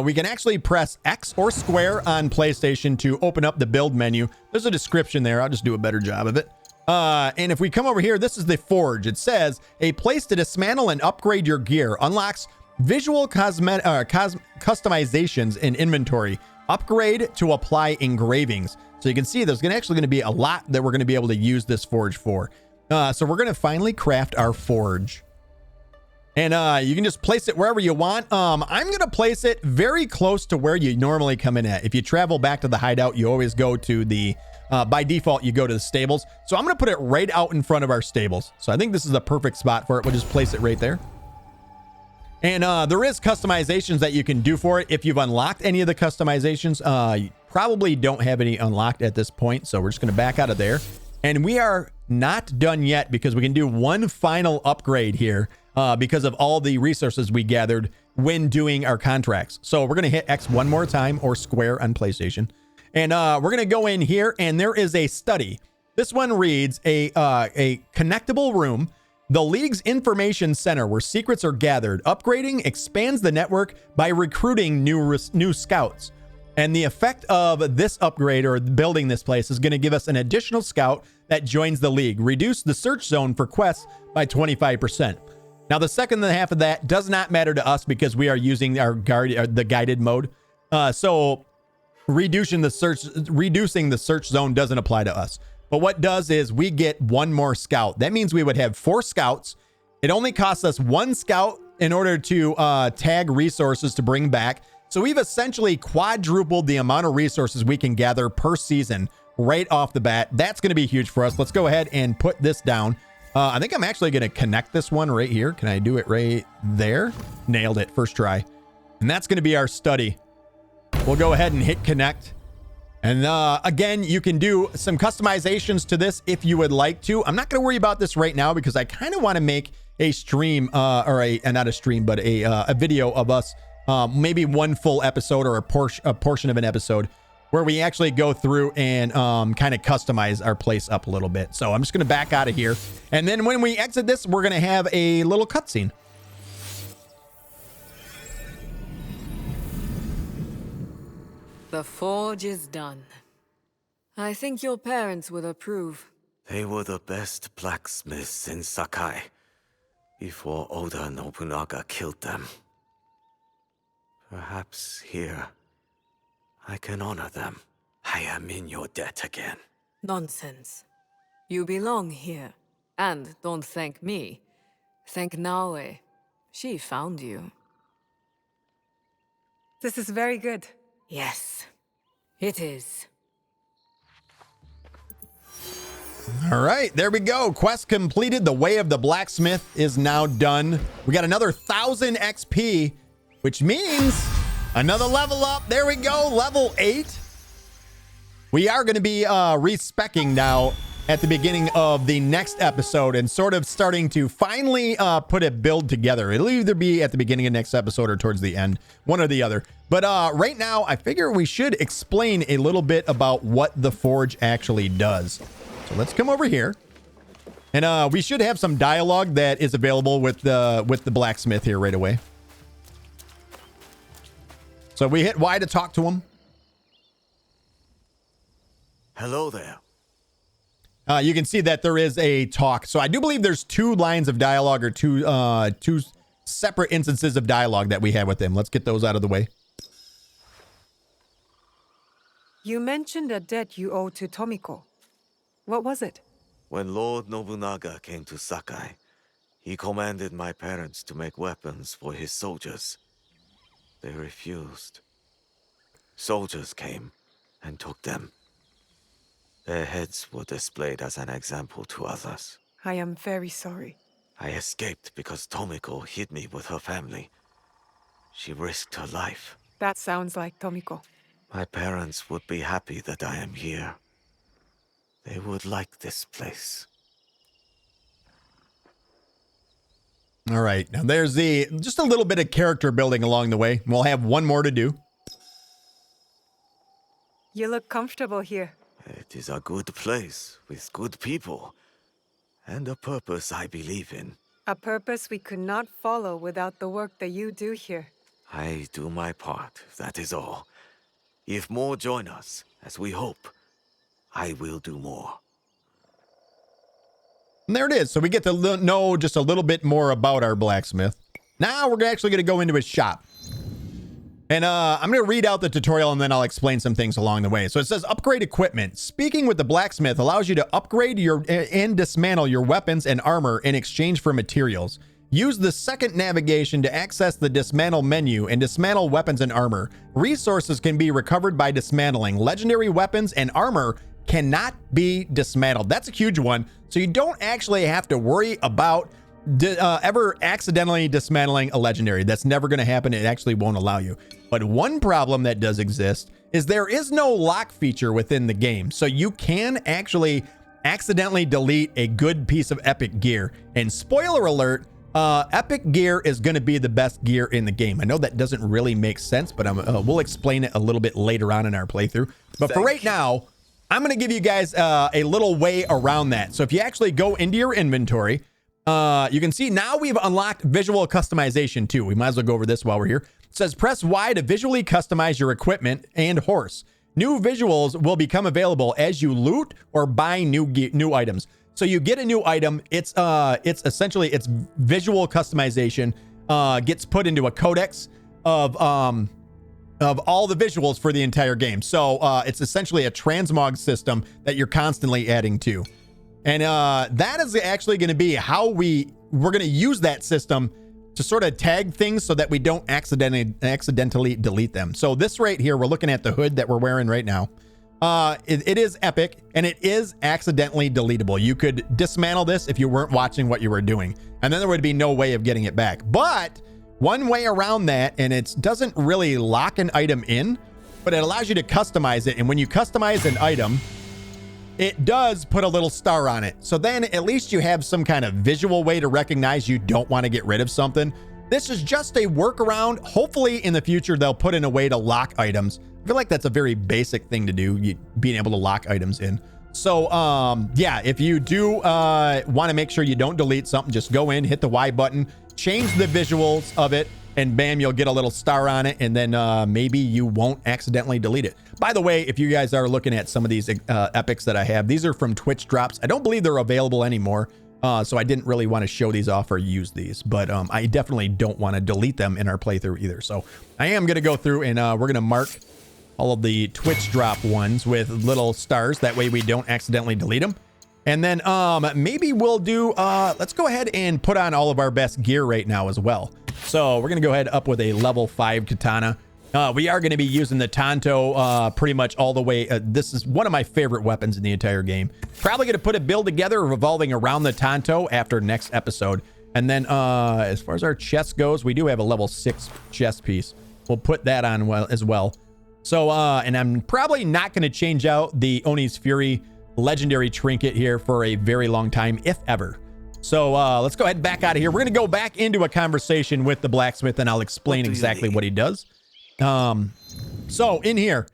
We can actually press X or square on PlayStation to open up the build menu. There's a description there. I'll just do a better job of it. And if we come over here, this is the forge. It says a place to dismantle and upgrade your gear. Unlocks visual customizations in inventory. Upgrade to apply engravings. So you can see there's actually going to be a lot that we're going to be able to use this forge for. So we're going to finally craft our forge. And you can just place it wherever you want. I'm going to place it very close to where you normally come in at. If you travel back to the hideout, you always go to the, by default, you go to the stables. So I'm going to put it right out in front of our stables. So I think this is the perfect spot for it. We'll just place it right there. And there is customizations that you can do for it. If you've unlocked any of the customizations, you probably don't have any unlocked at this point. So we're just going to back out of there. And we are not done yet because we can do one final upgrade here because of all the resources we gathered when doing our contracts. So we're going to hit X one more time or square on PlayStation. And we're going to go in here and there is a study. This one reads a connectable room. The League's information center where secrets are gathered. Upgrading expands the network by recruiting new scouts. And the effect of this upgrade or building this place is going to give us an additional scout that joins the League. Reduce the search zone for quests by 25%. Now, the second half of that does not matter to us because we are using the guided mode. So reducing the search zone doesn't apply to us. But what does is we get 1 more scout. That means we would have 4 scouts. It only costs us 1 scout in order to tag resources to bring back. So we've essentially quadrupled the amount of resources we can gather per season right off the bat. That's going to be huge for us. Let's go ahead and put this down. I think I'm actually going to connect this one right here. Can I do it right there? Nailed it. First try. And that's going to be our study. We'll go ahead and hit connect. And again, you can do some customizations to this if you would like to. I'm not going to worry about this right now because I kind of want to make a stream or not a stream, but a video of us. Maybe one full episode or a portion of an episode where we actually go through and kind of customize our place up a little bit. So I'm just going to back out of here. And then when we exit this, we're going to have a little cutscene. The forge is done. I think your parents will approve. They were the best blacksmiths in Sakai before Oda Nobunaga killed them. Perhaps here I can honor them. I am in your debt again. Nonsense. You belong here. And don't thank me. Thank Naue. She found you. This is very good. Yes, it is. All right, there we go. Quest completed. The Way of the Blacksmith is now done. We got another 1,000 XP, which means another level up. There we go, level 8. We are going to be respecking now at the beginning of the next episode and sort of starting to finally put a build together. It'll either be at the beginning of next episode or towards the end, one or the other. But right now, I figure we should explain a little bit about what the forge actually does. So let's come over here. And we should have some dialogue that is available with the blacksmith here right away. So we hit Y to talk to him. Hello there. You can see that there is a talk. So I do believe there's 2 lines of dialogue or two separate instances of dialogue that we had with him. Let's get those out of the way. You mentioned a debt you owe to Tomiko. What was it? When Lord Nobunaga came to Sakai, he commanded my parents to make weapons for his soldiers. They refused. Soldiers came and took them. Their heads were displayed as an example to others. I am very sorry. I escaped because Tomiko hid me with her family. She risked her life. That sounds like Tomiko. My parents would be happy that I am here. They would like this place. All right. Now there's just a little bit of character building along the way. We'll have one more to do. You look comfortable here. It is a good place with good people and a purpose I believe in. A purpose we could not follow without the work that you do here. I do my part, that is all. If more join us, as we hope, I will do more. And there it is. So we get to know just a little bit more about our blacksmith. Now we're actually going to go into his shop. And I'm going to read out the tutorial and then I'll explain some things along the way. So it says upgrade equipment. Speaking with the blacksmith allows you to upgrade and dismantle your weapons and armor in exchange for materials. Use the second navigation to access the dismantle menu and dismantle weapons and armor. Resources can be recovered by dismantling. Legendary weapons and armor cannot be dismantled. That's a huge one. So you don't actually have to worry about ever accidentally dismantling a legendary. That's never going to happen. It actually won't allow you. But one problem that does exist is there is no lock feature within the game. So you can actually accidentally delete a good piece of epic gear. And spoiler alert, epic gear is going to be the best gear in the game. I know that doesn't really make sense, but we'll explain it a little bit later on in our playthrough. But for right now, I'm going to give you guys a little way around that. So if you actually go into your inventory, you can see now we've unlocked visual customization too. We might as well go over this while we're here. It says press Y to visually customize your equipment and horse. New visuals will become available as you loot or buy new items. So you get a new item. It's essentially it's visual customization. Gets put into a codex of all the visuals for the entire game. So it's essentially a transmog system that you're constantly adding to. And that is actually going to be how we're going to use that system to sort of tag things so that we don't accidentally delete them. So this right here, we're looking at the hood that we're wearing right now. It is epic and it is accidentally deletable. You could dismantle this if you weren't watching what you were doing, and then there would be no way of getting it back. But one way around that, and it doesn't really lock an item in, but it allows you to customize it. And when you customize an item, it does put a little star on it. So then at least you have some kind of visual way to recognize you don't want to get rid of something. This is just a workaround. Hopefully in the future, they'll put in a way to lock items. I feel like that's a very basic thing to do, being able to lock items in. So, yeah, if you do want to make sure you don't delete something, just go in, hit the Y button, change the visuals of it, and bam, you'll get a little star on it, and then maybe you won't accidentally delete it. By the way, if you guys are looking at some of these epics that I have, these are from Twitch drops. I don't believe they're available anymore, so I didn't really want to show these off or use these, but I definitely don't want to delete them in our playthrough either. So I am going to go through and we're going to mark all of the Twitch drop ones with little stars. That way we don't accidentally delete them. And then maybe we'll do, let's go ahead and put on all of our best gear right now as well. So we're going to go ahead up with a level 5 katana. We are going to be using the Tanto pretty much all the way. This is one of my favorite weapons in the entire game. Probably going to put a build together revolving around the Tanto after next episode. And then as far as our chest goes, we do have a level 6 chest piece. We'll put that on as well. So, and I'm probably not going to change out the Oni's Fury legendary trinket here for a very long time, if ever. So let's go ahead back out of here. We're going to go back into a conversation with the blacksmith, and I'll explain exactly what he does. So in here,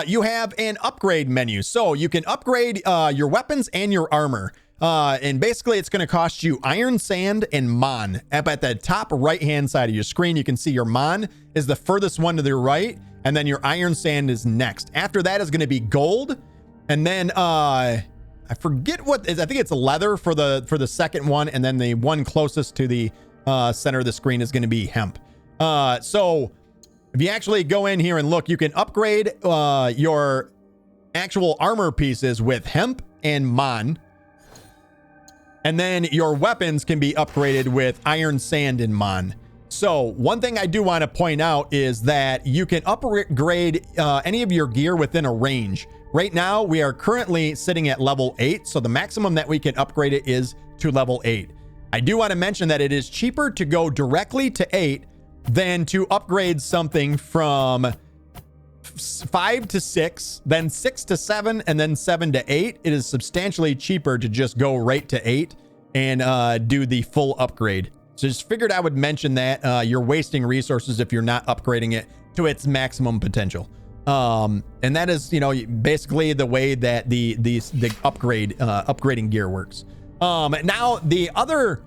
you have an upgrade menu. So you can upgrade your weapons and your armor. And basically it's going to cost you iron, sand, and mon. Up at the top right-hand side of your screen, you can see your mon is the furthest one to the right, and then your iron sand is next. After that is going to be gold, and then I forget what is. I think it's leather for the second one, and then the one closest to the center of the screen is going to be hemp. So if you actually go in here and look, you can upgrade your actual armor pieces with hemp and mon. And then your weapons can be upgraded with iron, sand, and mon. So one thing I do want to point out is that you can upgrade any of your gear within a range. Right now, we are currently sitting at level 8. So the maximum that we can upgrade it is to level 8. I do want to mention that it is cheaper to go directly to 8 than to upgrade something from 5 to 6, then 6 to 7, and then 7 to 8. It is substantially cheaper to just go right to 8 and do the full upgrade. So just figured I would mention that you're wasting resources if you're not upgrading it to its maximum potential. And that is, you know, basically the way that the upgrading gear works. Now the other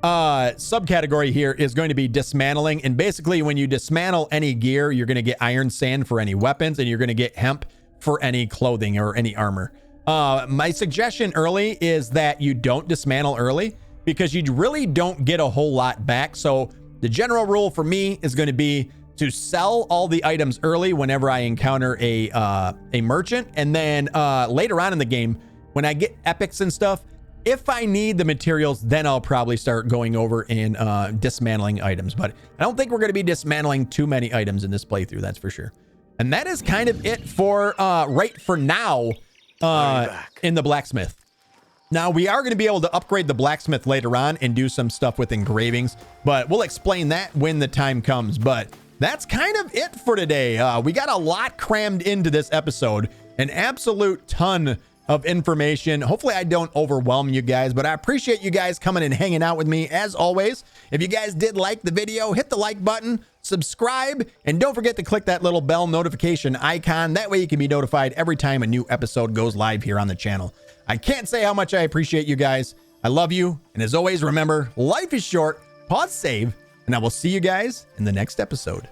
subcategory here is going to be dismantling, and basically when you dismantle any gear, you're going to get iron sand for any weapons, and you're going to get hemp for any clothing or any armor. My suggestion early is that you don't dismantle early, because you really don't get a whole lot back. So the general rule for me is going to be to sell all the items early whenever I encounter a merchant, and then later on in the game when I get epics and stuff, if I need the materials, then I'll probably start going over and dismantling items. But I don't think we're going to be dismantling too many items in this playthrough, that's for sure. And that is kind of it for right for now in the blacksmith. Now, we are going to be able to upgrade the blacksmith later on and do some stuff with engravings, but we'll explain that when the time comes. But that's kind of it for today. We got a lot crammed into this episode, an absolute ton of information. Hopefully I don't overwhelm you guys, but I appreciate you guys coming and hanging out with me as always. If you guys did like the video, hit the like button, subscribe, and don't forget to click that little bell notification icon. That way you can be notified every time a new episode goes live here on the channel. I can't say how much I appreciate you guys. I love you. And as always, remember, life is short, pause, save, and I will see you guys in the next episode.